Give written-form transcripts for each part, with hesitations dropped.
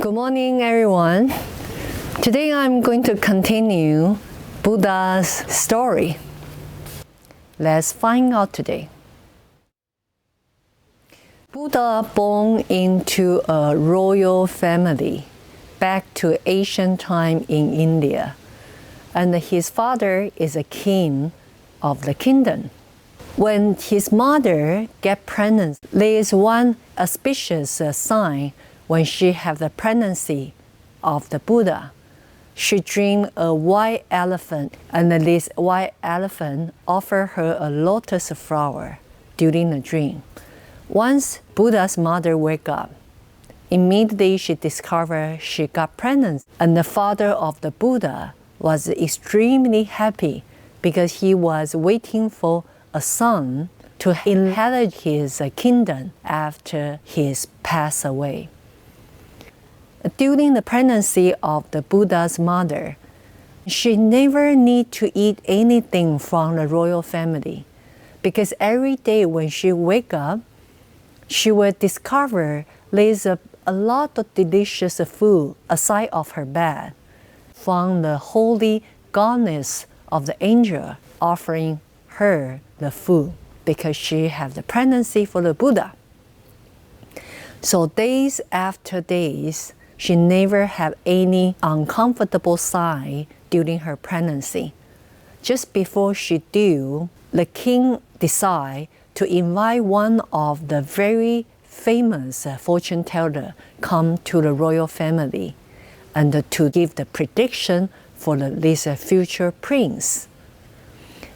Good morning, everyone. Today I'm going to continue Buddha's story. Let's find out today. Buddha born into a royal family back to ancient time in India, and his father is a king of the kingdom. When his mother get pregnant, there is one auspicious sign when she had the pregnancy of the Buddha. She dreamed a white elephant, and this white elephant offered her a lotus flower during the dream. Once Buddha's mother woke up, immediately she discovered she got pregnant, and the father of the Buddha was extremely happy because he was waiting for a son to inherit his kingdom after he passed away. During the pregnancy of the Buddha's mother, she never need to eat anything from the royal family, because every day when she wake up, she will discover there's a lot of delicious food aside of her bed from the holy goddess of the angel offering her the food because she had the pregnancy for the Buddha. So days after days, she never had any uncomfortable sign during her pregnancy. Just before she due, the king decided to invite one of the very famous fortune teller come to the royal family and to give the prediction for this future prince.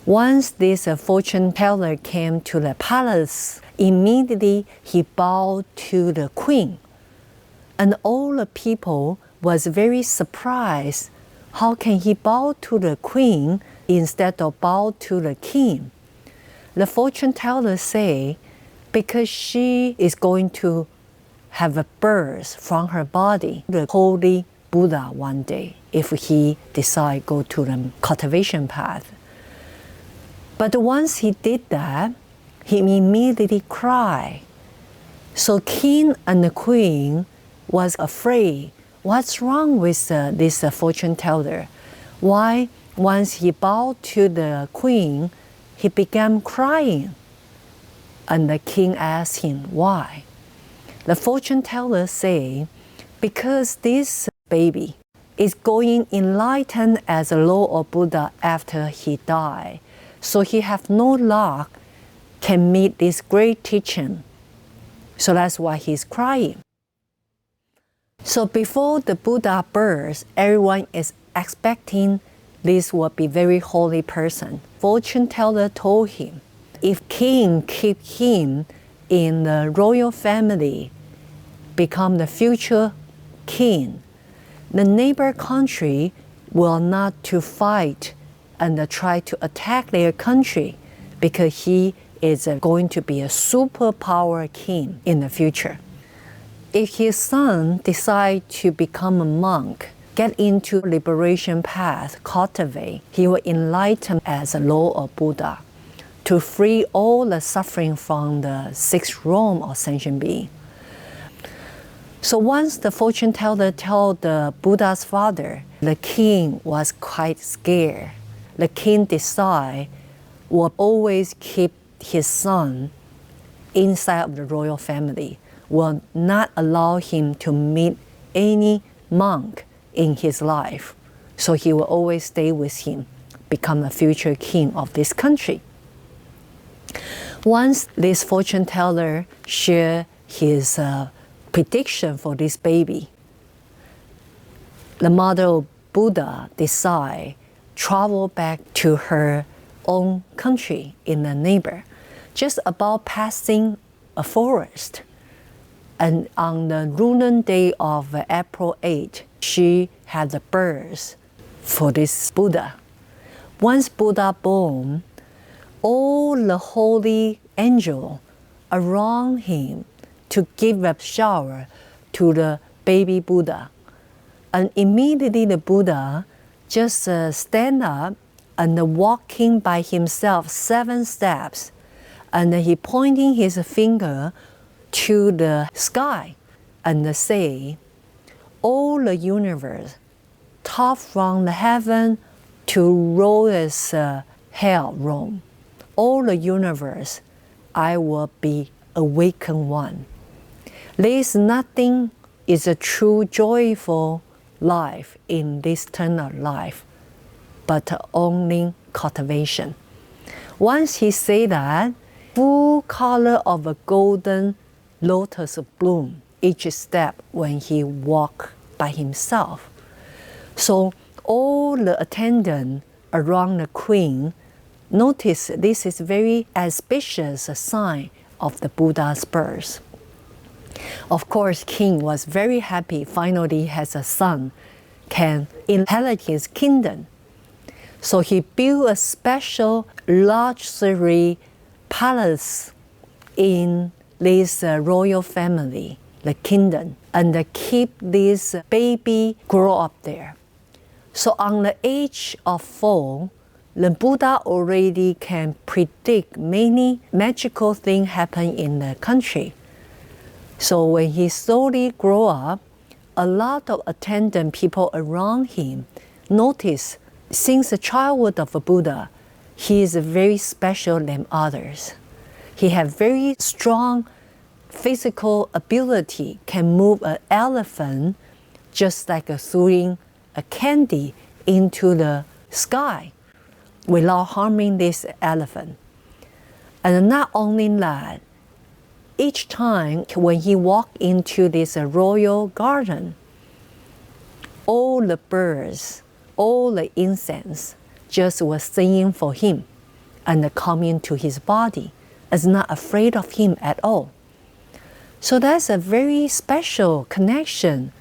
Once this fortune teller came to the palace, immediately he bowed to the queen. And all the people was very surprised. How can he bow to the queen instead of bow to the king? The fortune teller say, because she is going to have a birth from her body, the holy Buddha one day, if he decide go to the cultivation path. But once he did that, he immediately cried. So king and the queen was afraid. What's wrong with this fortune teller? Why, once he bowed to the queen, he began crying? And the king asked him why. The fortune teller say, because this baby is going enlightened as a Lord of Buddha after he died. So he have no luck can meet this great teaching. So that's why he's crying. So before the Buddha birth, everyone is expecting this will be very holy person. Fortune teller told him, if king keep him in the royal family, become the future king, the neighbor country will not to fight and try to attack their country, because he is going to be a superpower king in the future. If his son decide to become a monk, get into liberation path, cultivate, he will enlighten as a Lord of Buddha to free all the suffering from the sixth realm of sentient being. So once the fortune teller told the Buddha's father, the king was quite scared. The king decided will always keep his son inside of the royal family, will not allow him to meet any monk in his life. So he will always stay with him, become a future king of this country. Once this fortune teller shared his prediction for this baby, the mother of Buddha decided travel back to her own country in the neighbor, just about passing a forest. And on the lunar day of April 8, she had the birth for this Buddha. Once Buddha born, all the holy angels around him to give a shower to the baby Buddha. And immediately the Buddha just stand up and walking by himself 7 steps, and he pointing his finger to the sky and say, all the universe, top from the heaven to lowest hell room, all the universe, I will be awakened one. There is nothing is a true joyful life in this eternal life, but only cultivation. Once he said that, full color of a golden lotus bloom each step when he walked by himself. So all the attendants around the queen notice this is very auspicious sign of the Buddha's birth. Of course, king was very happy finally has a son can inherit his kingdom. So he built a special luxury palace in this royal family, the kingdom, and keep this baby grow up there. So on the age of 4, the Buddha already can predict many magical things happen in the country. So when he slowly grew up, a lot of attendant people around him notice since the childhood of a Buddha, he is very special than others. He has very strong physical ability, can move an elephant just like throwing a candy into the sky without harming this elephant. And not only that, each time when he walked into this royal garden, all the birds, all the incense just was singing for him and coming to his body, is not afraid of him at all. So that's a very special connection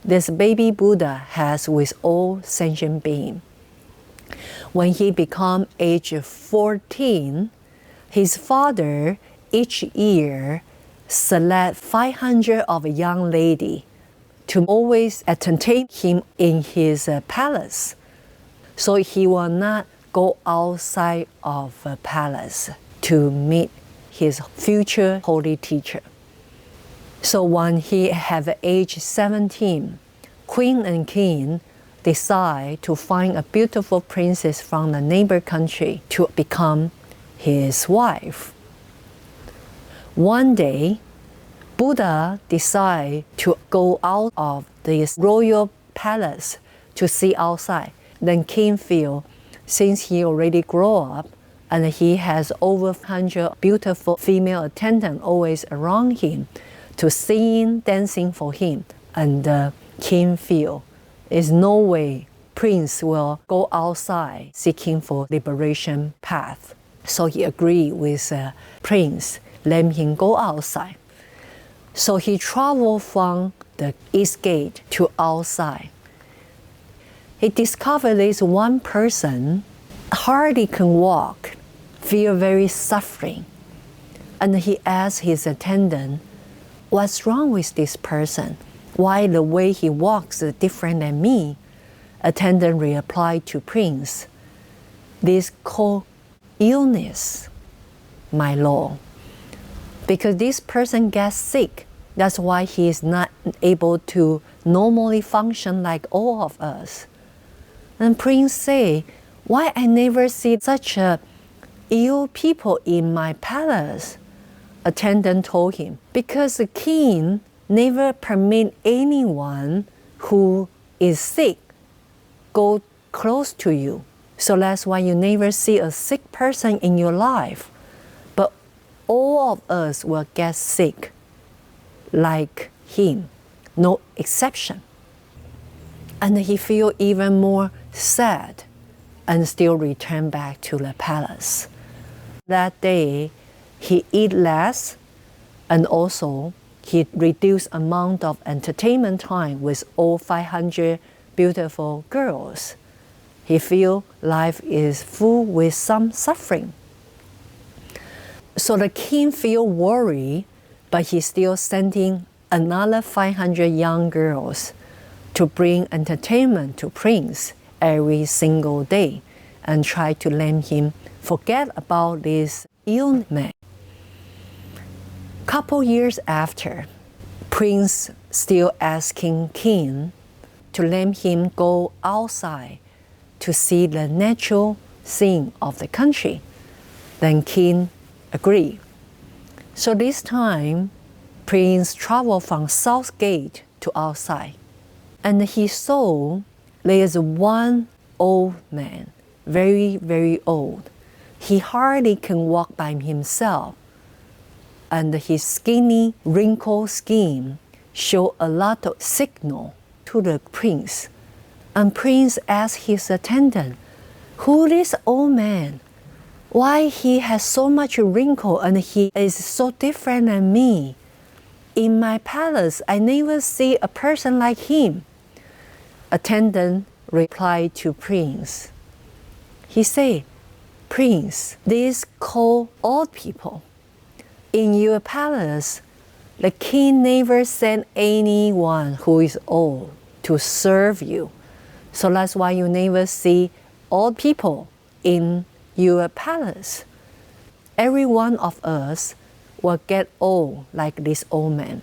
this baby Buddha has with all sentient beings. When he became age 14, his father each year select 500 of a young lady to always entertain him in his palace. So he will not go outside of a palace to meet his future holy teacher. So when he had age 17, queen and king decide to find a beautiful princess from the neighbor country to become his wife. One day, Buddha decided to go out of this royal palace to see outside. Then king feel, since he already grew up and he has over 100 beautiful female attendants always around him to sing, dancing for him, and king feel, there's no way prince will go outside seeking for liberation path. So he agreed with prince, let him go outside. So he traveled from the east gate to outside. He discovered this one person hardly can walk, feel very suffering. And he asked his attendant, what's wrong with this person? Why the way he walks is different than me? Attendant replied to prince, this called illness, my lord. Because this person gets sick, that's why he is not able to normally function like all of us. And prince say, why I never see such ill people in my palace? Attendant told him, because the king never permit anyone who is sick go close to you. So that's why you never see a sick person in your life. But all of us will get sick like him, no exception. And he feel even more sad and still return back to the palace. That day, he eat less, and also he reduced amount of entertainment time with all 500 beautiful girls. He feel life is full with some suffering. So the king feel worried, but he's still sending another 500 young girls to bring entertainment to prince every single day and try to let him forget about this illness. Couple years after, prince still asking king to let him go outside to see the natural scene of the country. Then king agreed. So this time, Prince traveled from South Gate to outside, and he saw there is one old man, very, very old. He hardly can walk by himself, and his skinny, wrinkled skin showed a lot of signal to the prince. And Prince asked his attendant, "Who is this old man? Why he has so much wrinkle and he is so different than me? In my palace, I never see a person like him." Attendant replied to Prince. He said, "Prince, these called old people. In your palace, the king never sent anyone who is old to serve you. So that's why you never see old people in your palace. Every one of us will get old like this old man."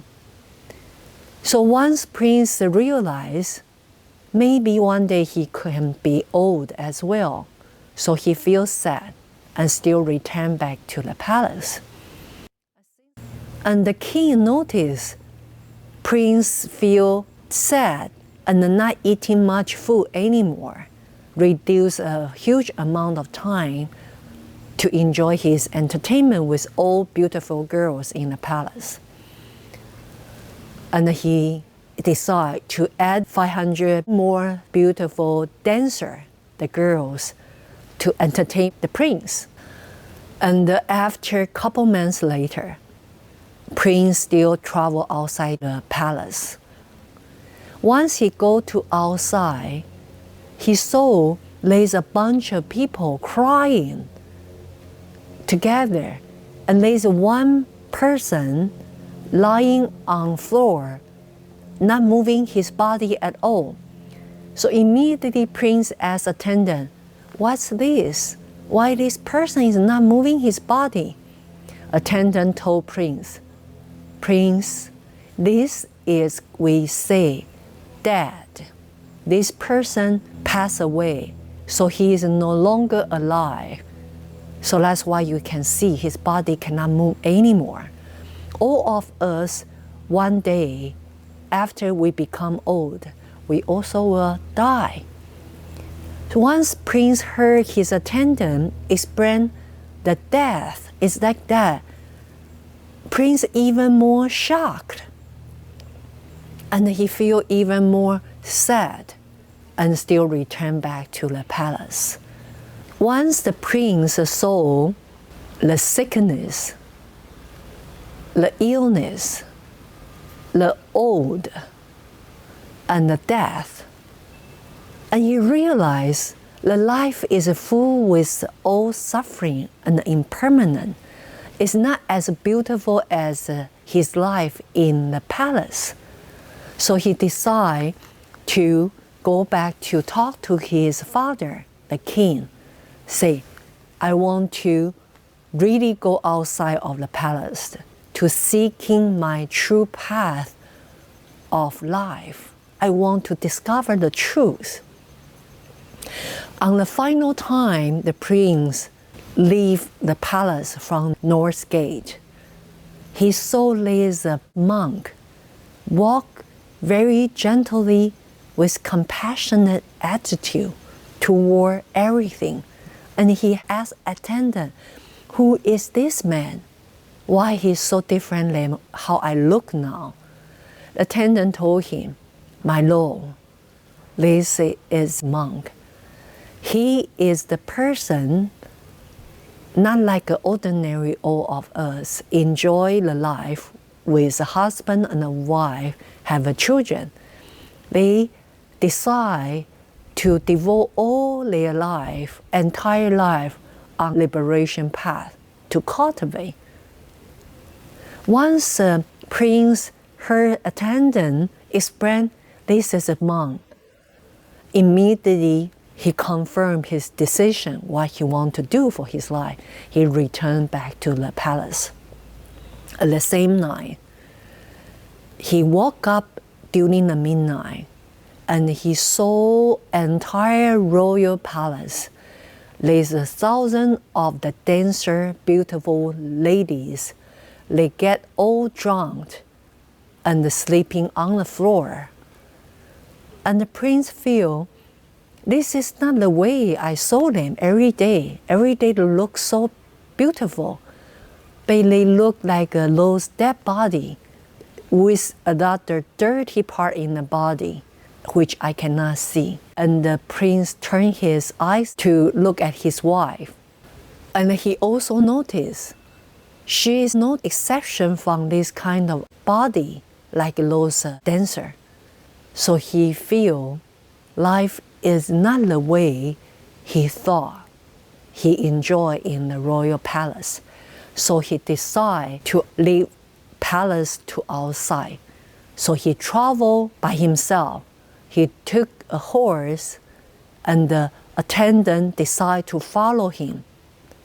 So once Prince realized maybe one day he can be old as well, so he feels sad and still returned back to the palace. And the king noticed Prince feel sad and not eating much food anymore, reduce a huge amount of time to enjoy his entertainment with all beautiful girls in the palace. And he decided to add 500 more beautiful dancers, the girls, to entertain the prince. And after a couple months later, Prince still traveled outside the palace. Once he go to outside, he saw there's a bunch of people crying together, and there's one person lying on floor, not moving his body at all. So immediately Prince asked attendant, "What's this? Why this person is not moving his body?" Attendant told Prince, "Prince, this is, we say, dead. This person passed away, so he is no longer alive. So that's why you can see his body cannot move anymore. All of us, one day, after we become old, we also will die." So once Prince heard his attendant explain that death is like that, Prince even more shocked, and he feel even more sad, and still returned back to the palace. Once the prince saw the sickness, the illness, the old, and the death, and he realized the life is full with all suffering and impermanent. It's not as beautiful as his life in the palace. So he decided to go back to talk to his father, the king. Say, "I want to really go outside of the palace to seeking my true path of life. I want to discover the truth." On the final time, the prince leave the palace from North Gate, he saw there's a monk walk very gently with compassionate attitude toward everything. And he asked attendant, "Who is this man? Why he's so different than how I look now?" The attendant told him, "My lord, this is monk. He is the person, not like an ordinary all of us, enjoy the life with a husband and a wife, have a children. They decide to devote all their life, entire life, on liberation path to cultivate." Once Prince heard attendant explain this is a monk, immediately he confirmed his decision, what he wanted to do for his life. He returned back to the palace. At the same night, he woke up during the midnight, and he saw entire royal palace. There's 1,000 of the dancer, beautiful ladies. They get all drunk and sleeping on the floor. And the prince feel, this is not the way I saw them every day. Every day they look so beautiful, but they look like a those dead body with another dirty part in the body, which I cannot see. And the prince turned his eyes to look at his wife. And he also noticed she is no exception from this kind of body like those dancer. So he feel life is not the way he thought he enjoyed in the royal palace. So he decided to leave palace to outside. So he traveled by himself. He took a horse, and the attendant decided to follow him.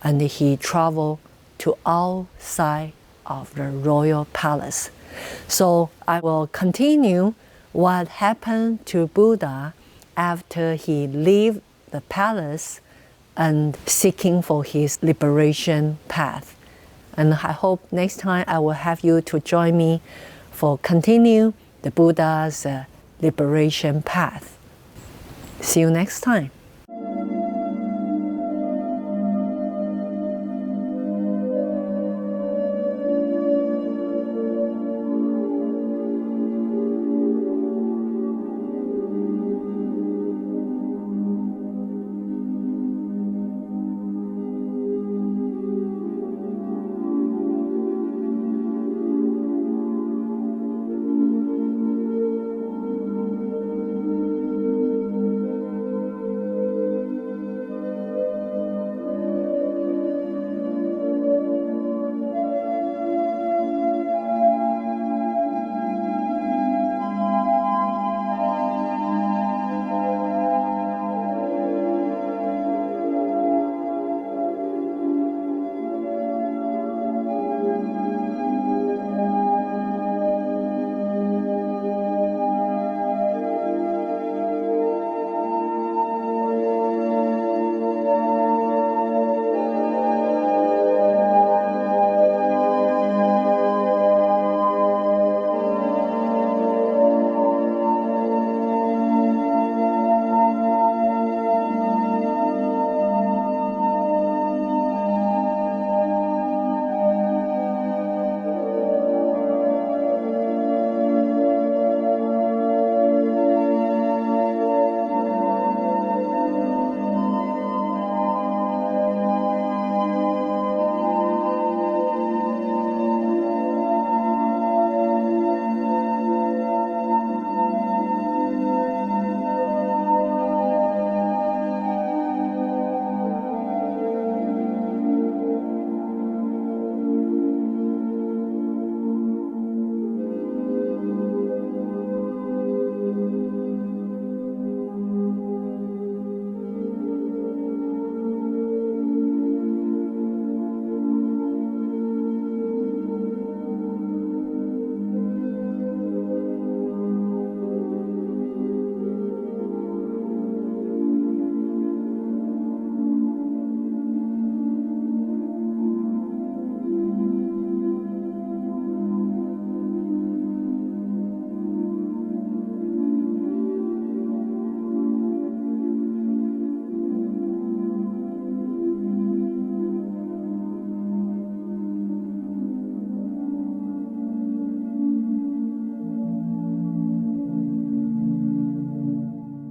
And he traveled to outside of the royal palace. So I will continue what happened to Buddha after he left the palace and seeking for his liberation path. And I hope next time I will have you to join me for continue the Buddha's liberation path. See you next time.